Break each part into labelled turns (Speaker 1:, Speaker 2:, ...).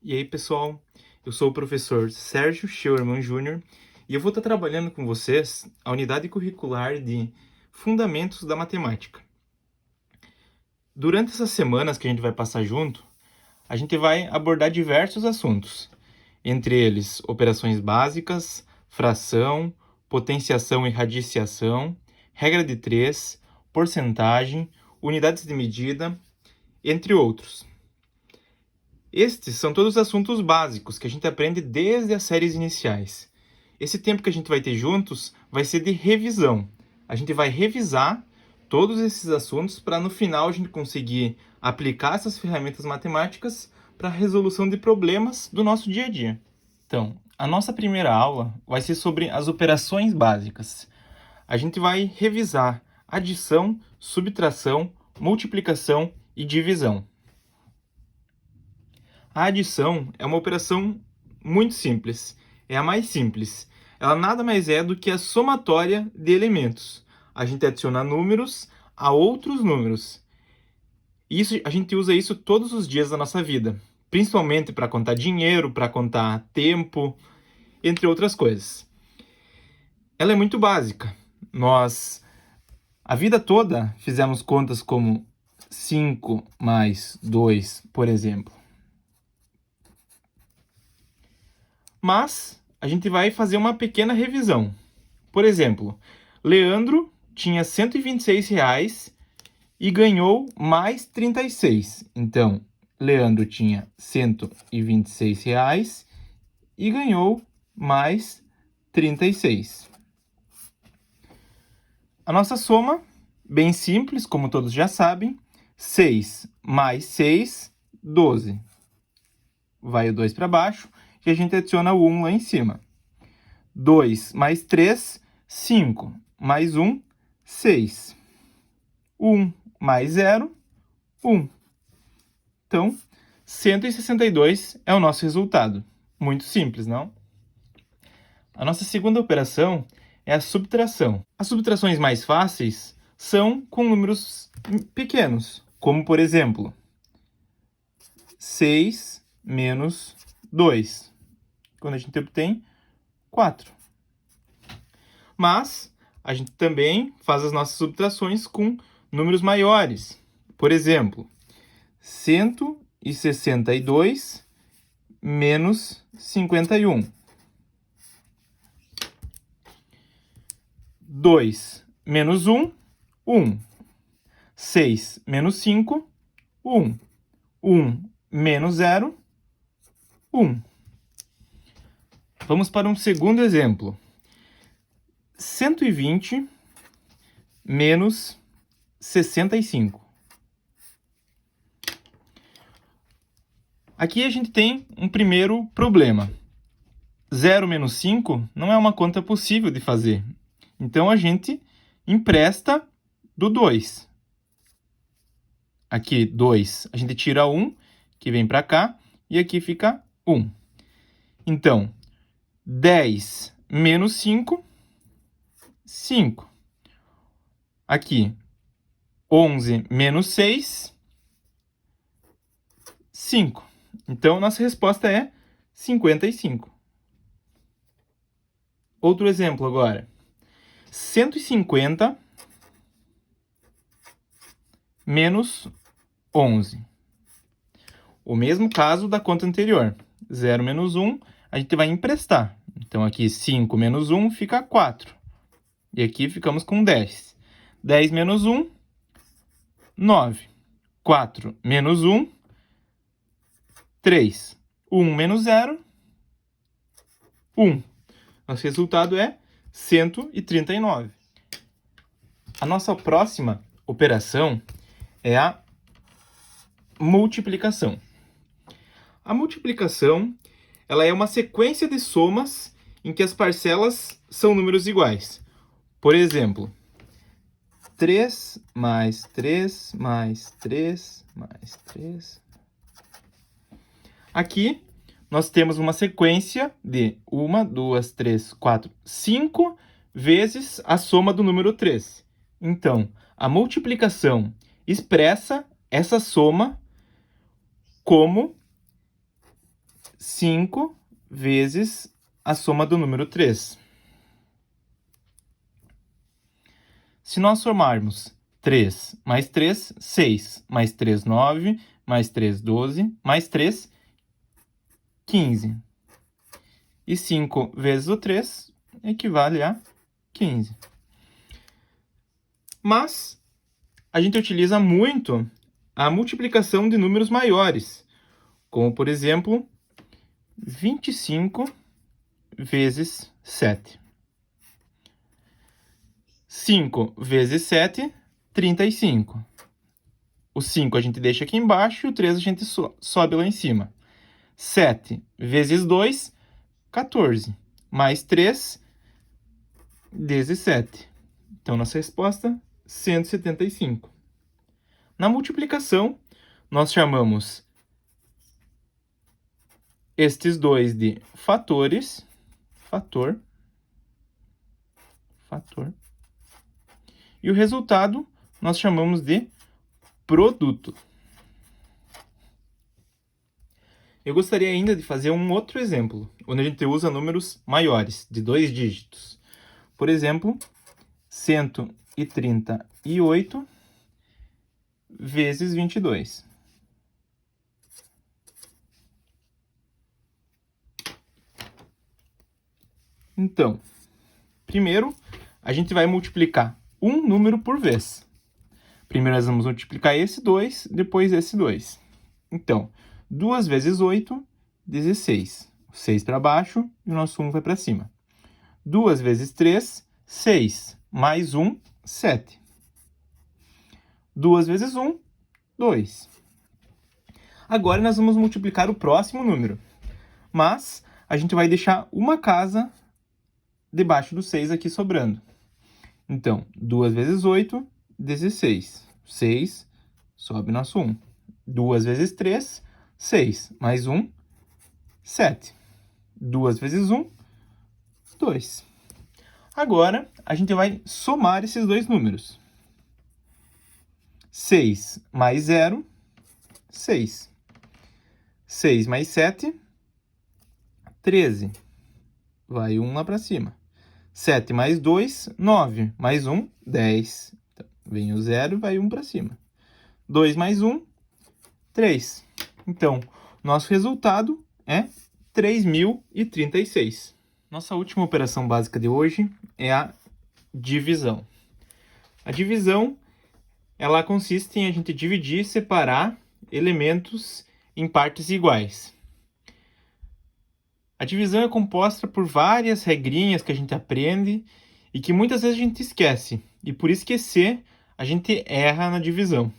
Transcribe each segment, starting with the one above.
Speaker 1: E aí, pessoal, eu sou o professor Sérgio Scheuermann Júnior e eu vou estar trabalhando com vocês a unidade curricular de Fundamentos da Matemática. Durante essas semanas que a gente vai passar junto, a gente vai abordar diversos assuntos, entre eles operações básicas, fração, potenciação e radiciação, regra de três, porcentagem, unidades de medida, entre outros. Estes são todos assuntos básicos que a gente aprende desde as séries iniciais. Esse tempo que a gente vai ter juntos vai ser de revisão. A gente vai revisar todos esses assuntos para no final a gente conseguir aplicar essas ferramentas matemáticas para a resolução de problemas do nosso dia a dia. Então, a nossa primeira aula vai ser sobre as operações básicas. A gente vai revisar adição, subtração, multiplicação e divisão. A adição é uma operação muito simples, é a mais simples. Ela nada mais é do que a somatória de elementos. A gente adiciona números a outros números. A gente usa isso todos os dias da nossa vida, principalmente para contar dinheiro, para contar tempo, entre outras coisas. Ela é muito básica. Nós, a vida toda, fizemos contas como 5 mais 2, por exemplo. Mas a gente vai fazer uma pequena revisão. Por exemplo, Leandro tinha R$ 126 e ganhou mais 36. Então, Leandro tinha R$ 126 e ganhou mais 36. A nossa soma, bem simples, como todos já sabem, 6 mais 6, 12. Vai o 2 para baixo e a gente adiciona o 1 lá em cima. 2 mais 3, 5. Mais 1, 6. 1 mais 0, 1. Então, 162 é o nosso resultado. Muito simples, não? A nossa segunda operação é a subtração. As subtrações mais fáceis são com números pequenos, como, por exemplo, 6 menos 2. Quando a gente obtém 4. Mas a gente também faz as nossas subtrações com números maiores. Por exemplo, 162 menos 51. 2 menos 1, 1. 6 menos 5, 1. 1 menos 0, 1. Vamos para um segundo exemplo. 120 menos 65. Aqui a gente tem um primeiro problema. 0 menos 5 não é uma conta possível de fazer. Então, a gente empresta do 2. Aqui, 2, a gente tira 1, que vem para cá, e aqui fica 1. Então, 10 menos 5, 5. Aqui, 11 menos 6, 5. Então, nossa resposta é 55. Outro exemplo agora. 150 menos 11. O mesmo caso da conta anterior. 0 menos 1, a gente vai emprestar. Então, aqui 5 menos 1 fica 4. E aqui ficamos com 10. 10 menos 1, 9. 4 menos 1, 3. 1 menos 0, 1. Nosso resultado é 139. A nossa próxima operação é a multiplicação. A multiplicação, ela é uma sequência de somas em que as parcelas são números iguais. Por exemplo, 3 mais 3 mais 3 mais 3. Aqui, nós temos uma sequência de 1, 2, 3, 4, 5 vezes a soma do número 3. Então, a multiplicação expressa essa soma como 5 vezes a soma do número 3. Se nós somarmos 3 mais 3, 6, mais 3, 9, mais 3, 12, mais 3, 15. E 5 vezes o 3 equivale a 15. Mas a gente utiliza muito a multiplicação de números maiores, como, por exemplo, 25 vezes 7. 5 vezes 7, 35. O 5 a gente deixa aqui embaixo e o 3 a gente sobe lá em cima. 7 vezes 2, 14. Mais 3, 17. Então, nossa resposta, 175. Na multiplicação, nós chamamos estes dois de fatores, fator. E o resultado nós chamamos de produto. Eu gostaria ainda de fazer um outro exemplo, onde a gente usa números maiores, de 2 dígitos. Por exemplo, 138 vezes 22. Então, primeiro, a gente vai multiplicar um número por vez. Primeiro nós vamos multiplicar esse 2, depois esse 2. Então, 2 vezes 8, 16. 6 para baixo e o nosso 1 vai para cima. 2 vezes 3, 6. Mais 1, 7. 2 vezes 1, 2. Agora nós vamos multiplicar o próximo número. Mas a gente vai deixar uma casa debaixo do 6 aqui sobrando. Então, 2 vezes 8, 16. 6, sobe nosso 1. 2 vezes 3, 6. Mais 1, 7. 2 vezes 1, 2. Agora, a gente vai somar esses dois números. 6 mais 0, 6. 6 mais 7, 13. Vai 1 lá para cima. 7 mais 2, 9. Mais 1, 10. Então, vem o 0 e vai 1 para cima. 2 mais 1, 3. Então, nosso resultado é 3.036. Nossa última operação básica de hoje é a divisão. A divisão, ela consiste em a gente dividir e separar elementos em partes iguais. A divisão é composta por várias regrinhas que a gente aprende e que muitas vezes a gente esquece. E por esquecer, a gente erra na divisão.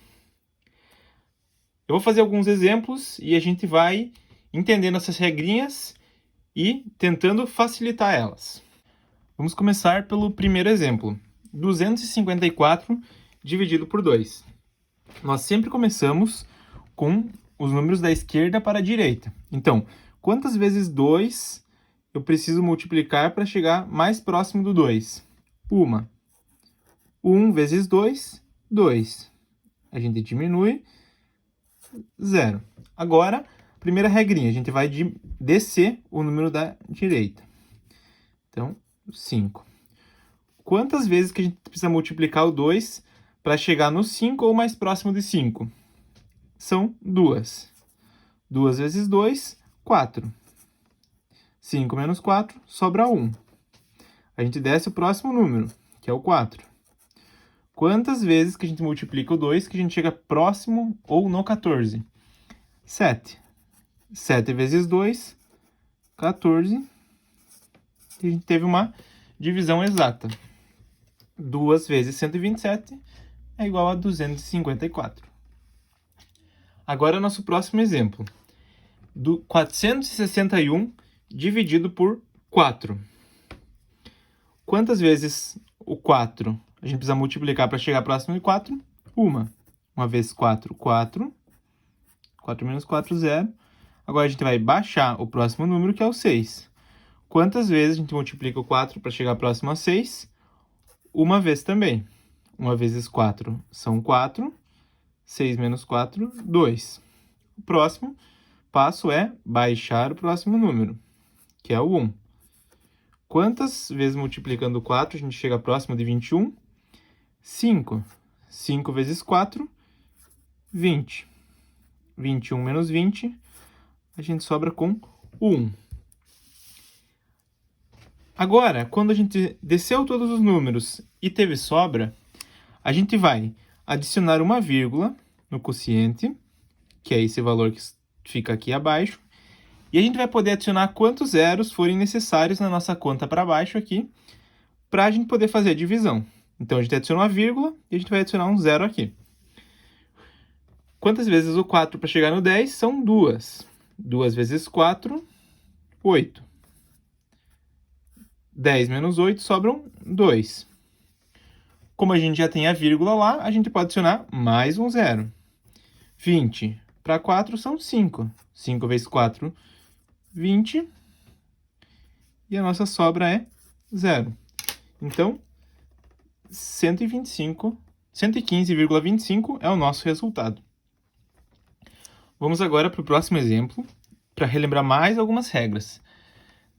Speaker 1: Eu vou fazer alguns exemplos e a gente vai entendendo essas regrinhas e tentando facilitar elas. Vamos começar pelo primeiro exemplo. 254 dividido por 2. Nós sempre começamos com os números da esquerda para a direita. Então, quantas vezes 2 eu preciso multiplicar para chegar mais próximo do 2? 1. 1 vezes 2, 2. A gente diminui, 0. Agora, primeira regrinha, a gente vai descer o número da direita. Então, 5. Quantas vezes que a gente precisa multiplicar o 2 para chegar no 5 ou mais próximo de 5? São 2. 2 vezes 2, 4. 5 menos 4, sobra 1. A gente desce o próximo número, que é o 4. Quantas vezes que a gente multiplica o 2 que a gente chega próximo ou no 14? 7. 7 vezes 2, 14. E a gente teve uma divisão exata. 2 vezes 127 é igual a 254. Agora, nosso próximo exemplo. 461 dividido por 4. Quantas vezes o 4 a gente precisa multiplicar para chegar próximo de 4? 1. 1 vezes 4, 4. 4 menos 4, 0. Agora a gente vai baixar o próximo número, que é o 6. Quantas vezes a gente multiplica o 4 para chegar próximo a 6? Uma vez também. 1 vezes 4 são 4. 6 menos 4, 2. O próximo, passo é baixar o próximo número, que é o 1. Quantas vezes multiplicando 4 a gente chega próximo de 21? 5. 5 vezes 4, 20. 21 menos 20, a gente sobra com 1. Agora, quando a gente desceu todos os números e teve sobra, a gente vai adicionar uma vírgula no quociente, que é esse valor que fica aqui abaixo, e a gente vai poder adicionar quantos zeros forem necessários na nossa conta para baixo aqui, para a gente poder fazer a divisão. Então, a gente adiciona uma vírgula e a gente vai adicionar um zero aqui. Quantas vezes o 4 para chegar no 10? São 2. 2 vezes 4, 8. 10 menos 8 sobram 2. Como a gente já tem a vírgula lá, a gente pode adicionar mais um zero. 20 para 4 são 5. 5 vezes 4, 20. E a nossa sobra é 0. Então, 115,25 é o nosso resultado. Vamos agora para o próximo exemplo, para relembrar mais algumas regras.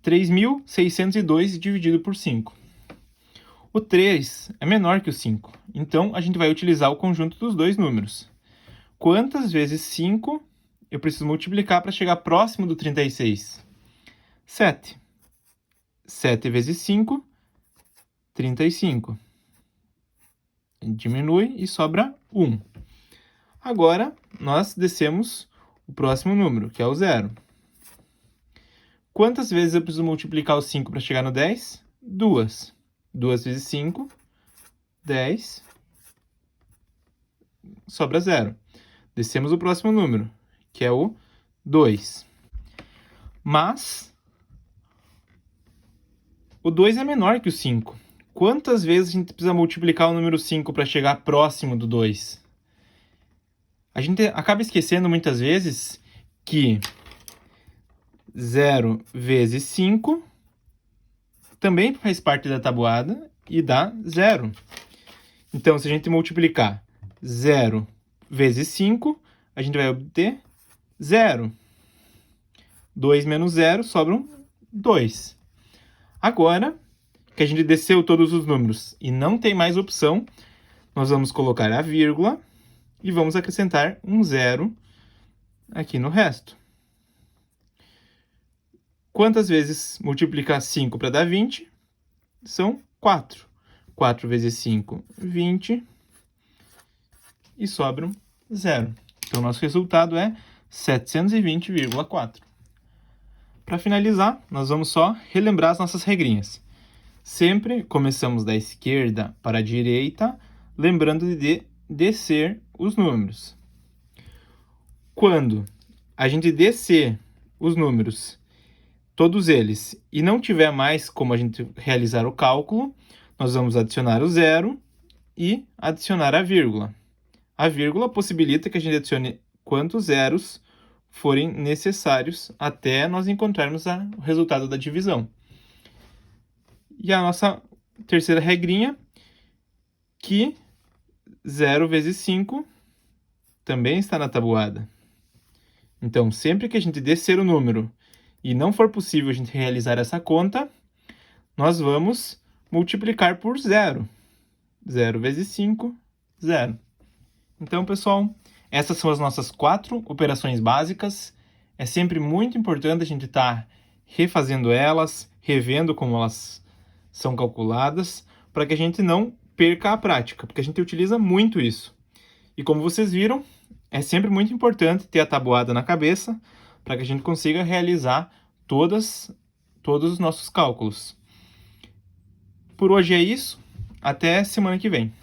Speaker 1: 3.602 dividido por 5. O 3 é menor que o 5, então a gente vai utilizar o conjunto dos dois números. Quantas vezes 5 eu preciso multiplicar para chegar próximo do 36? 7. 7 vezes 5, 35. Diminui e sobra 1. Agora, nós descemos o próximo número, que é o 0. Quantas vezes eu preciso multiplicar o 5 para chegar no 10? 2. 2 vezes 5, 10. Sobra 0. Descemos o próximo número, que é o 2. Mas o 2 é menor que o 5. Quantas vezes a gente precisa multiplicar o número 5 para chegar próximo do 2? A gente acaba esquecendo muitas vezes que 0 vezes 5 também faz parte da tabuada e dá 0. Então, se a gente multiplicar 0 vezes 5, a gente vai obter 0. 2 menos 0 sobram 2. Agora que a gente desceu todos os números e não tem mais opção, nós vamos colocar a vírgula e vamos acrescentar um 0 aqui no resto. Quantas vezes multiplicar 5 para dar 20? São 4. 4 vezes 5, 20. E sobram 0. Então, nosso resultado é 720,4. Para finalizar, nós vamos só relembrar as nossas regrinhas. Sempre começamos da esquerda para a direita, lembrando de descer os números. Quando a gente descer os números, todos eles, e não tiver mais como a gente realizar o cálculo, nós vamos adicionar o 0 e adicionar a vírgula. A vírgula possibilita que a gente adicione quantos zeros forem necessários até nós encontrarmos o resultado da divisão. E a nossa terceira regrinha, que 0 vezes 5 também está na tabuada. Então, sempre que a gente descer o número e não for possível a gente realizar essa conta, nós vamos multiplicar por 0. 0 vezes 5, 0. Então, pessoal, essas são as nossas 4 operações básicas. É sempre muito importante a gente estar refazendo elas, revendo como elas são calculadas, para que a gente não perca a prática, porque a gente utiliza muito isso. E como vocês viram, é sempre muito importante ter a tabuada na cabeça, para que a gente consiga realizar todos os nossos cálculos. Por hoje é isso. Até semana que vem.